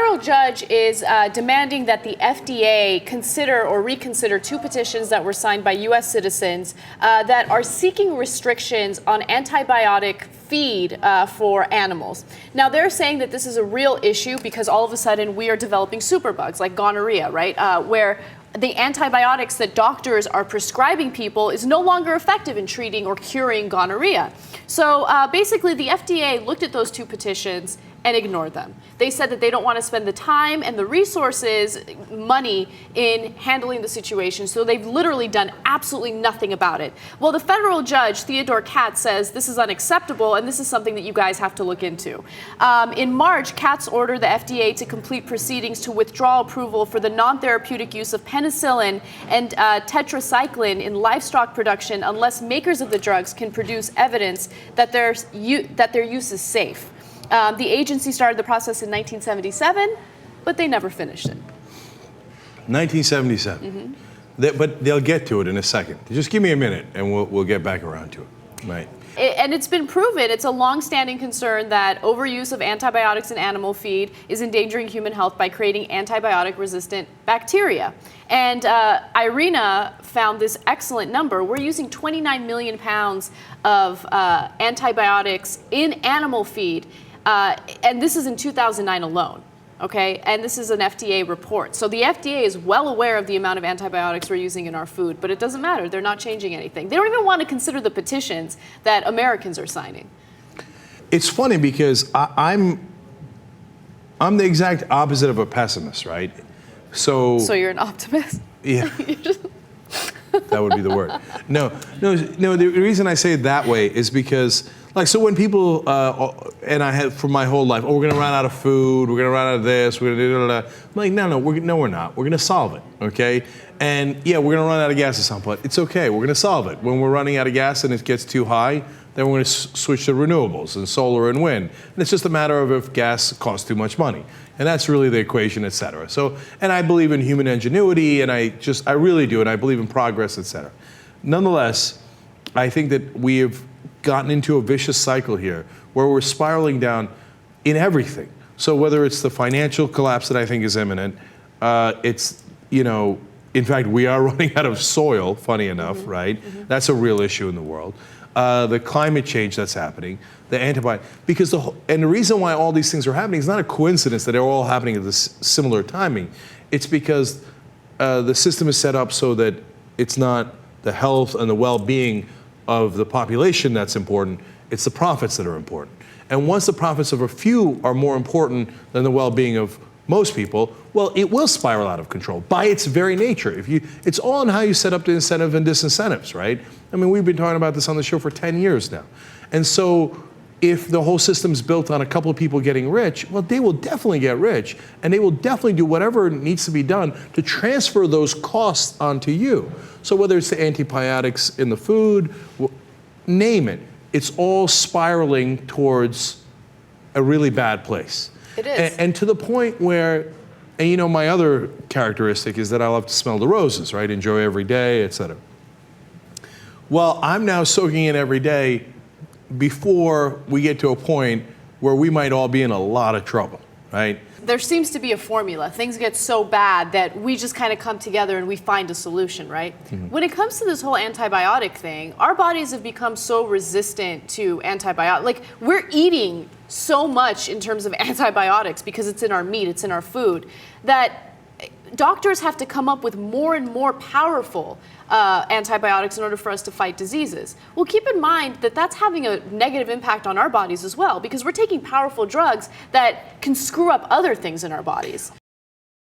federal judge is demanding that the FDA consider or reconsider 2 petitions that were signed by U.S. citizens that are seeking restrictions on antibiotic feed for animals. Now, they're saying that this is a real issue because all of a sudden we are developing superbugs like gonorrhea, right? Where the antibiotics that doctors are prescribing people is no longer effective in treating or curing gonorrhea. So basically, the FDA looked at those 2 petitions and ignored them. They said that they don't want to spend the time and the resources, money, in handling the situation, so they've literally done absolutely nothing about it. Well, the federal judge, Theodore Katz, says this is unacceptable and this is something that you guys have to look into. In March, Katz ordered the FDA to complete proceedings to withdraw approval for the non-therapeutic use of penicillin and tetracycline in livestock production unless makers of the drugs can produce evidence that their use is safe. The agency started the process in 1977, but they never finished it. 1977. Mm-hmm. But they'll get to it in a second. Just give me a minute, and we'll get back around to it. Right. And it's been proven, it's a long-standing concern that overuse of antibiotics in animal feed is endangering human health by creating antibiotic-resistant bacteria. And Irina found this excellent number. We're using 29 million pounds of antibiotics in animal feed. And this is in 2009 alone, okay? And this is an FDA report. So the FDA is well aware of the amount of antibiotics we're using in our food, but it doesn't matter. They're not changing anything. They don't even want to consider the petitions that Americans are signing. It's funny because I'm the exact opposite of a pessimist, right? So you're an optimist? Yeah. That would be the word. No. The reason I say it that way is because, like, so when people, and I had for my whole life, we're going to run out of food, we're going to run out of this, we're going to do that. I'm like, no, we're not. We're going to solve it, okay? And yeah, we're going to run out of gas at some point. It's okay. We're going to solve it. When we're running out of gas and it gets too high, then we're going to switch to renewables and solar and wind. And it's just a matter of if gas costs too much money. And that's really the equation, et cetera. So, and I believe in human ingenuity, and I really do, and I believe in progress, et cetera. Nonetheless, I think that we have gotten into a vicious cycle here where we're spiraling down in everything. So whether it's the financial collapse that I think is imminent, it's, in fact, we are running out of soil, funny enough, right? Mm-hmm. That's a real issue in the world. The climate change that's happening, the antibiotic, because the reason why all these things are happening is not a coincidence that they're all happening at this similar timing. It's because the system is set up so that it's not the health and the well-being of the population that's important, it's the profits that are important. And once the profits of a few are more important than the well-being of most people, well, it will spiral out of control by its very nature. It's all in how you set up the incentive and disincentives, right? I mean, we've been talking about this on the show for 10 years now. And so if the whole system's built on a couple of people getting rich, well, they will definitely get rich, and they will definitely do whatever needs to be done to transfer those costs onto you. So whether it's the antibiotics in the food, name it, it's all spiraling towards a really bad place. It is. And to the point where, and my other characteristic is that I love to smell the roses, right? Enjoy every day, et cetera. Well, I'm now soaking in every day before we get to a point where we might all be in a lot of trouble, right? There seems to be a formula. Things get so bad that we just kind of come together and we find a solution, right? Mm-hmm. When it comes to this whole antibiotic thing, our bodies have become so resistant to antibiotics. Like, we're eating so much in terms of antibiotics because it's in our meat, it's in our food, that doctors have to come up with more and more powerful antibiotics in order for us to fight diseases. Well, keep in mind that that's having a negative impact on our bodies as well, because we're taking powerful drugs that can screw up other things in our bodies.